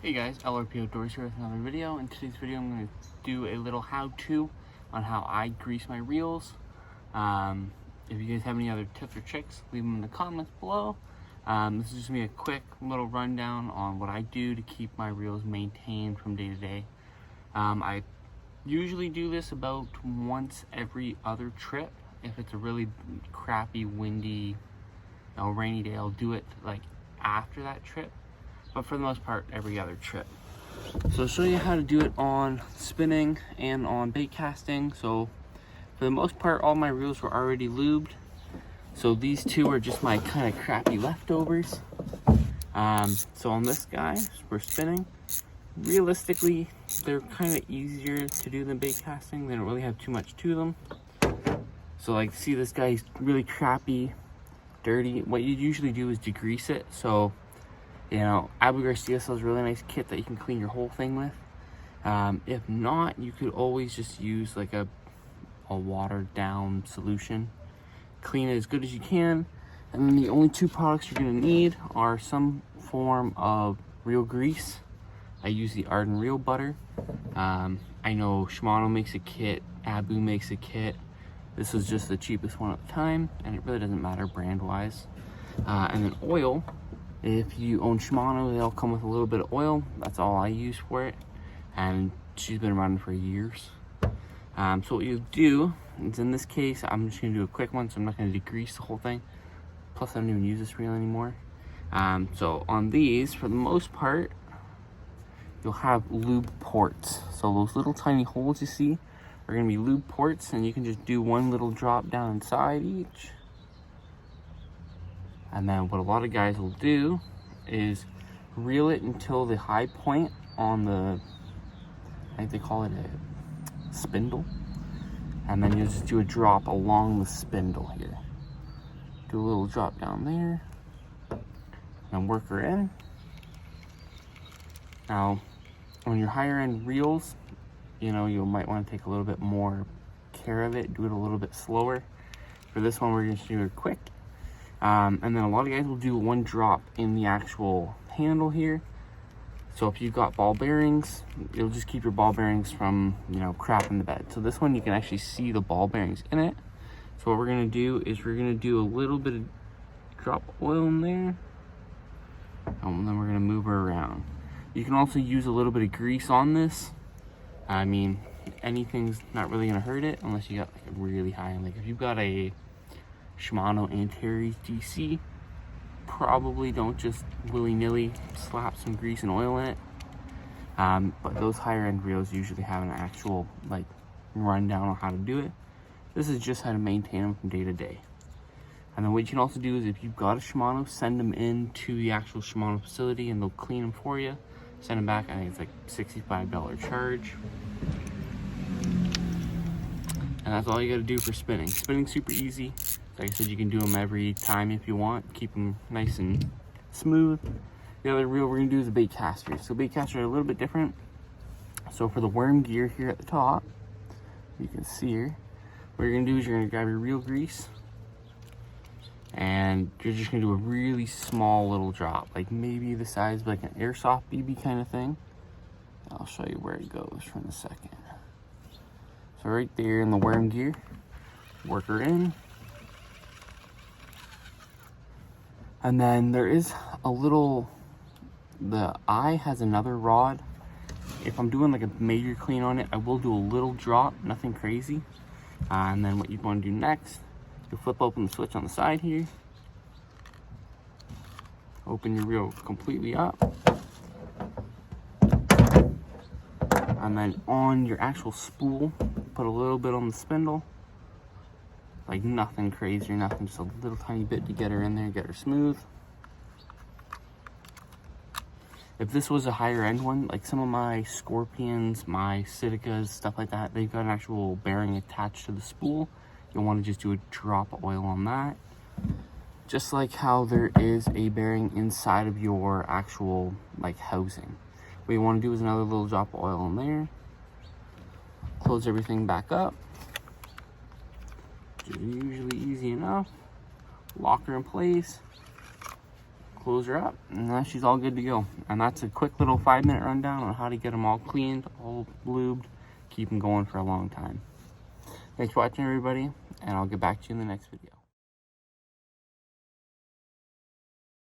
Hey guys, LRP Outdoors here with another video. In today's video I'm going to do a little how-to on how I grease my reels. If you guys have any other tips or tricks, leave them in the comments below. This is just going to be a quick little rundown on what I do to keep my reels maintained from day to day. I usually do this about once every other trip. If it's a really crappy, windy, rainy day, I'll do it like after that trip. But for the most part, every other trip. So I'll show you how to do it on spinning and on bait casting. So for the most part, all my reels were already lubed. So these two are just my kind of crappy leftovers. So on this guy, for spinning, realistically, they're kind of easier to do than bait casting. They don't really have too much to them. So like, see this guy's really crappy, dirty. What you usually do is degrease it. So Abu Garcia sells a really nice kit that you can clean your whole thing with. If not, you could always just use like a watered down solution. Clean it as good as you can. And then the only two products you're gonna need are some form of reel grease. I use the Arden Reel Butter. I know Shimano makes a kit, Abu makes a kit. This was just the cheapest one at the time, and it really doesn't matter brand wise. And then oil. If you own Shimano, they'll come with a little bit of oil. That's all I use for it. And she's been running for years. So what you do is, in this case, I'm just gonna do a quick one, so I'm not gonna degrease the whole thing. Plus, I don't even use this reel anymore. So on these, for the most part, you'll have lube ports. So those little tiny holes you see are gonna be lube ports, and you can just do one little drop down inside each. And then what a lot of guys will do is reel it until the high point on the, I think they call it a spindle. And then you'll just do a drop along the spindle here. Do a little drop down there. And work her in. Now, on your higher end reels, you might want to take a little bit more care of it. Do it a little bit slower. For this one, we're going to do it quick. And then a lot of guys will do one drop in the actual handle here. So if you've got ball bearings, it'll just keep your ball bearings from, crap in the bed. So this one, you can actually see the ball bearings in it. So what we're going to do is we're going to do a little bit of drop oil in there. And then we're going to move her around. You can also use a little bit of grease on this. I mean, anything's not really going to hurt it unless you got like a really high, like if you've got a Shimano Antares DC, probably don't just willy-nilly slap some grease and oil in it. But those higher end reels usually have an actual rundown on how to do it. This is just how to maintain them from day to day. And then what you can also do is, if you've got a Shimano, send them in to the actual Shimano facility and they'll clean them for you. Send them back. I think it's like $65 charge. And that's all you got to do for spinning. Spinning's super easy. Like I said, you can do them every time if you want. Keep them nice and smooth. The other reel we're going to do is a bait caster. So bait casters are a little bit different. So for the worm gear here at the top, you can see here, what you're going to do is you're going to grab your reel grease. And you're just going to do a really small little drop. Like maybe the size of like an airsoft BB kind of thing. I'll show you where it goes for in a second. So right there in the worm gear, work her in. And then there is a little, the eye has another rod. If I'm doing like a major clean on it, I will do a little drop, nothing crazy. And then what you want to do next, you flip open the switch on the side here. Open your reel completely up. And then on your actual spool, put a little bit on the spindle. Like nothing crazy or nothing, just a little tiny bit to get her in there, get her smooth. If this was a higher end one, like some of my Scorpions, my Siticas, stuff like that, they've got an actual bearing attached to the spool. You'll want to just do a drop of oil on that. Just like how there is a bearing inside of your actual housing. What you want to do is another little drop of oil in there. Close everything back up. Which is usually easy enough. Lock her in place. close her up, and now she's all good to go. And that's a quick little 5-minute rundown on how to get them all cleaned, all lubed, keep them going for a long time. Thanks for watching, everybody, and I'll get back to you in the next video.